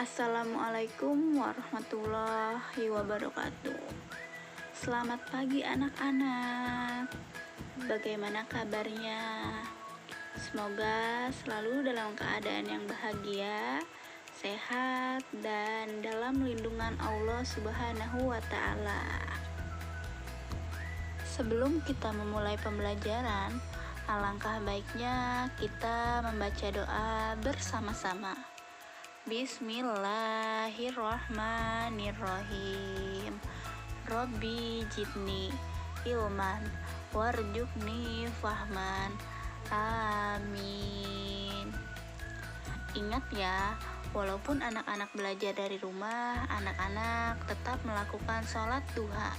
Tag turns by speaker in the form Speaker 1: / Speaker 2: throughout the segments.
Speaker 1: Assalamualaikum warahmatullahi wabarakatuh. Selamat pagi anak-anak. Bagaimana kabarnya? Semoga selalu dalam keadaan yang bahagia, sehat, dan dalam lindungan Allah Subhanahu wa Ta'ala. Sebelum kita memulai pembelajaran, alangkah baiknya kita membaca doa bersama-sama. Bismillahirrahmanirrahim. Robbi jidni ilman warjukni fahman. Amin. Ingat ya, walaupun anak-anak belajar dari rumah, anak-anak tetap melakukan sholat duha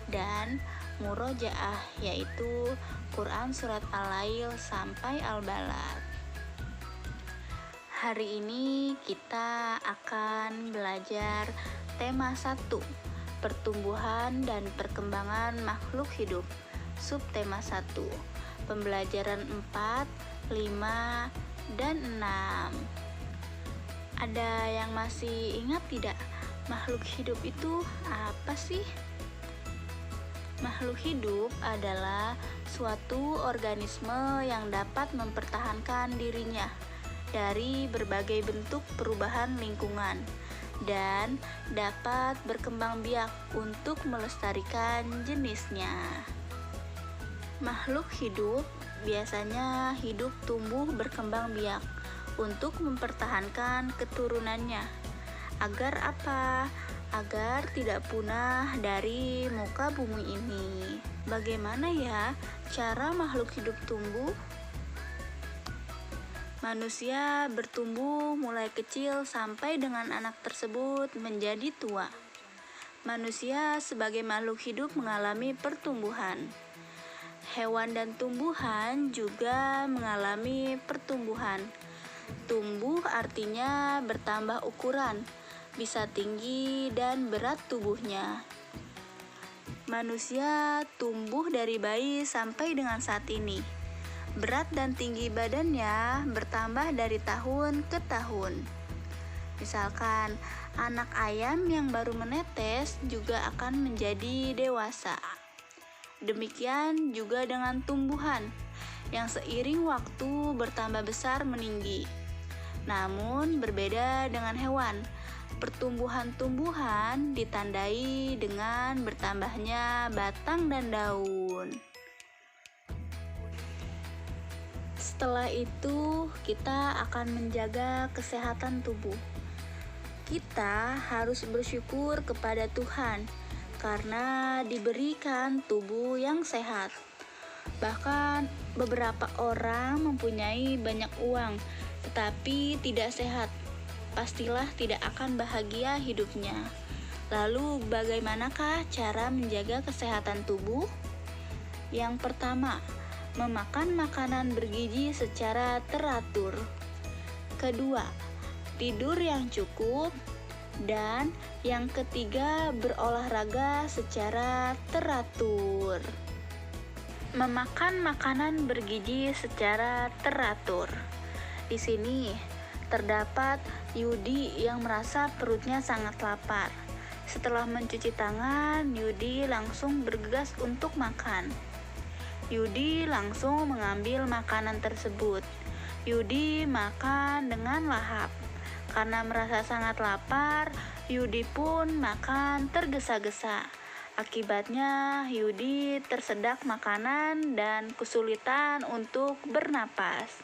Speaker 1: dan murojaah, yaitu Quran surat Al-Lail sampai Al-Balad. Hari ini kita akan belajar tema 1, pertumbuhan dan perkembangan makhluk hidup. Subtema 1, pembelajaran 4, 5, dan 6. Ada yang masih ingat tidak? Makhluk hidup itu apa sih? Makhluk hidup adalah suatu organisme yang dapat mempertahankan dirinya dari berbagai bentuk perubahan lingkungan dan dapat berkembang biak untuk melestarikan jenisnya. Makhluk hidup biasanya hidup tumbuh berkembang biak untuk mempertahankan keturunannya. Agar apa? Agar tidak punah dari muka bumi ini. Bagaimana ya cara makhluk hidup tumbuh? Manusia bertumbuh mulai kecil sampai dengan anak tersebut menjadi tua. Manusia sebagai makhluk hidup mengalami pertumbuhan. Hewan dan tumbuhan juga mengalami pertumbuhan. Tumbuh artinya bertambah ukuran, bisa tinggi dan berat tubuhnya. Manusia tumbuh dari bayi sampai dengan saat ini. Berat dan tinggi badannya bertambah dari tahun ke tahun. Misalkan, anak ayam yang baru menetes juga akan menjadi dewasa. Demikian juga dengan tumbuhan yang seiring waktu bertambah besar meninggi. Namun berbeda dengan hewan, pertumbuhan tumbuhan ditandai dengan bertambahnya batang dan daun. Setelah itu, kita akan menjaga kesehatan tubuh. Kita harus bersyukur kepada Tuhan karena diberikan tubuh yang sehat. Bahkan beberapa orang mempunyai banyak uang tetapi tidak sehat. Pastilah tidak akan bahagia hidupnya. Lalu bagaimanakah cara menjaga kesehatan tubuh? Yang pertama, memakan makanan bergizi secara teratur. Kedua, tidur yang cukup. Dan yang ketiga, berolahraga secara teratur. Memakan makanan bergizi secara teratur. Di sini terdapat Yudi yang merasa perutnya sangat lapar. Setelah mencuci tangan, Yudi langsung bergegas untuk makan. Yudi langsung mengambil makanan tersebut. Yudi makan dengan lahap. Karena merasa sangat lapar, Yudi pun makan tergesa-gesa. Akibatnya, Yudi tersedak makanan dan kesulitan untuk bernapas.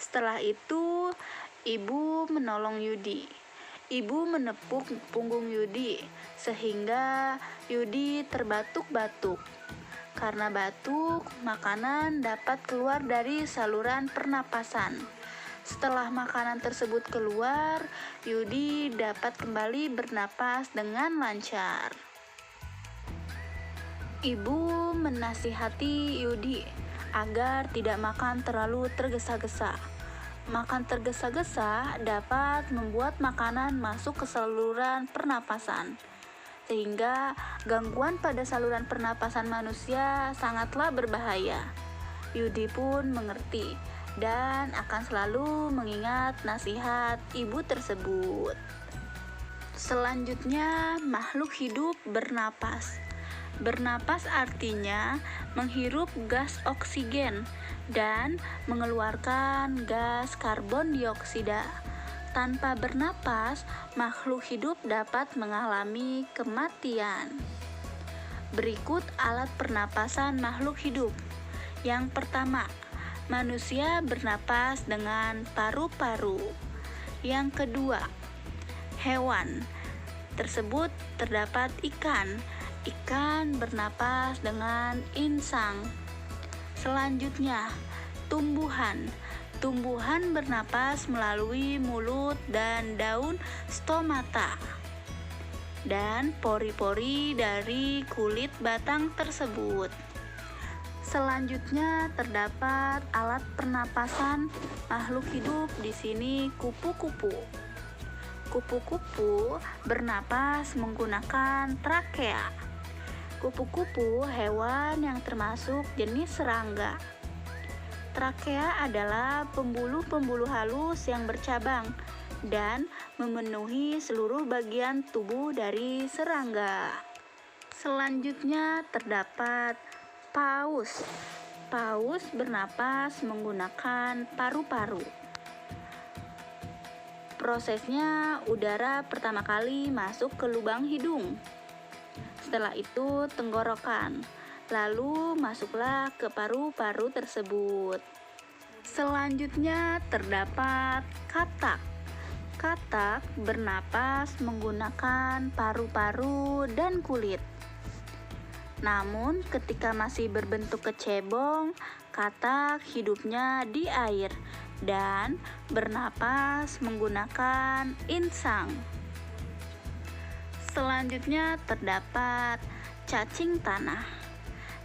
Speaker 1: Setelah itu, ibu menolong Yudi. Ibu menepuk punggung Yudi sehingga Yudi terbatuk-batuk. Karena batuk, makanan dapat keluar dari saluran pernapasan. Setelah makanan tersebut keluar, Yudi dapat kembali bernapas dengan lancar. Ibu menasihati Yudi agar tidak makan terlalu tergesa-gesa. Makan tergesa-gesa dapat membuat makanan masuk ke saluran pernapasan, sehingga gangguan pada saluran pernapasan manusia sangatlah berbahaya. Yudi pun mengerti dan akan selalu mengingat nasihat ibu tersebut. Selanjutnya, makhluk hidup bernapas. Bernapas artinya menghirup gas oksigen dan mengeluarkan gas karbon dioksida. Tanpa bernapas, makhluk hidup dapat mengalami kematian. Berikut alat pernapasan makhluk hidup. Yang pertama, manusia bernapas dengan paru-paru. Yang kedua, hewan tersebut terdapat ikan. Ikan bernapas dengan insang. Selanjutnya, tumbuhan. Tumbuhan bernapas melalui mulut dan daun stomata dan pori-pori dari kulit batang tersebut. Selanjutnya terdapat alat pernapasan makhluk hidup di sini kupu-kupu. Kupu-kupu bernapas menggunakan trakea. Kupu-kupu hewan yang termasuk jenis serangga. Trakea adalah pembuluh-pembuluh halus yang bercabang dan memenuhi seluruh bagian tubuh dari serangga. Selanjutnya terdapat paus. Paus bernapas menggunakan paru-paru. Prosesnya, udara pertama kali masuk ke lubang hidung. Setelah itu tenggorokan, lalu masuklah ke paru-paru tersebut. Selanjutnya terdapat katak. Katak bernapas menggunakan paru-paru dan kulit. Namun ketika masih berbentuk kecebong, katak hidupnya di air dan bernapas menggunakan insang. Selanjutnya terdapat cacing tanah.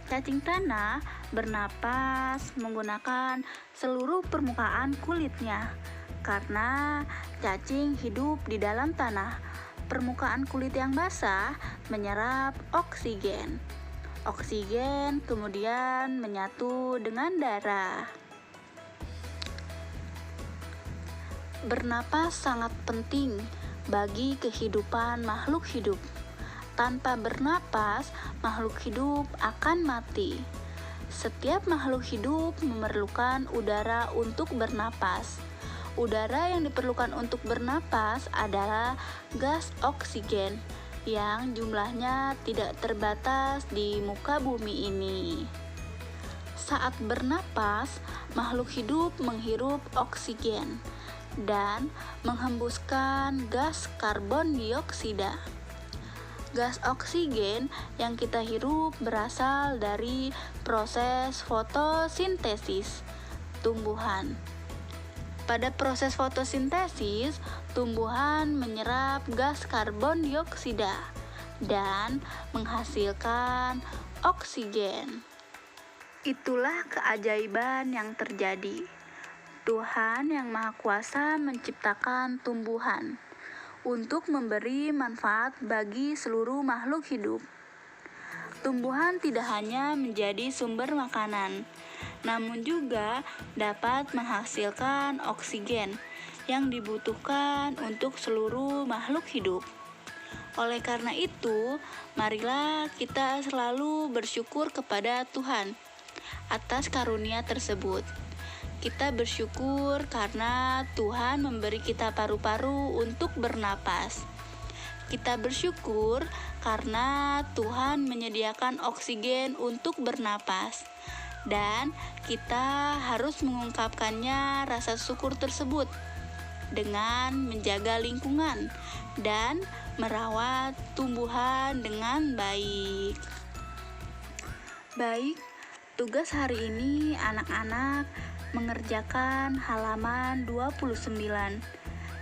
Speaker 1: Cacing tanah bernapas menggunakan seluruh permukaan kulitnya. Karena cacing hidup di dalam tanah, permukaan kulit yang basah menyerap oksigen. Oksigen kemudian menyatu dengan darah. Bernapas sangat penting bagi kehidupan makhluk hidup. Tanpa bernapas, makhluk hidup akan mati. Setiap makhluk hidup memerlukan udara untuk bernapas. Udara yang diperlukan untuk bernapas adalah gas oksigen yang jumlahnya tidak terbatas di muka bumi ini. Saat bernapas, makhluk hidup menghirup oksigen dan menghembuskan gas karbon dioksida. Gas oksigen yang kita hirup berasal dari proses fotosintesis tumbuhan. Pada proses fotosintesis, tumbuhan menyerap gas karbon dioksida dan menghasilkan oksigen. Itulah keajaiban yang terjadi. Tuhan yang Maha Kuasa menciptakan tumbuhan untuk memberi manfaat bagi seluruh makhluk hidup. Tumbuhan tidak hanya menjadi sumber makanan, namun juga dapat menghasilkan oksigen yang dibutuhkan untuk seluruh makhluk hidup. Oleh karena itu, marilah kita selalu bersyukur kepada Tuhan atas karunia tersebut. Kita bersyukur karena Tuhan memberi kita paru-paru untuk bernapas. Kita bersyukur karena Tuhan menyediakan oksigen untuk bernapas. Dan kita harus mengungkapkannya rasa syukur tersebut dengan menjaga lingkungan dan merawat tumbuhan dengan baik. Baik, tugas hari ini anak-anak mengerjakan halaman 29,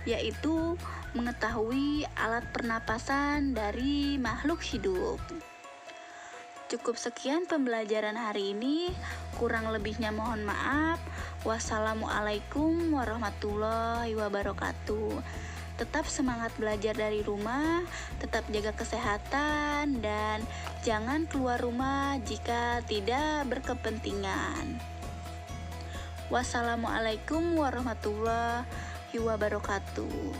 Speaker 1: yaitu mengetahui alat pernapasan dari makhluk hidup. Cukup sekian pembelajaran hari ini, kurang lebihnya mohon maaf. Wassalamualaikum warahmatullahi wabarakatuh. Tetap semangat belajar dari rumah, tetap jaga kesehatan, dan jangan keluar rumah jika tidak berkepentingan. Wassalamualaikum warahmatullahi wabarakatuh.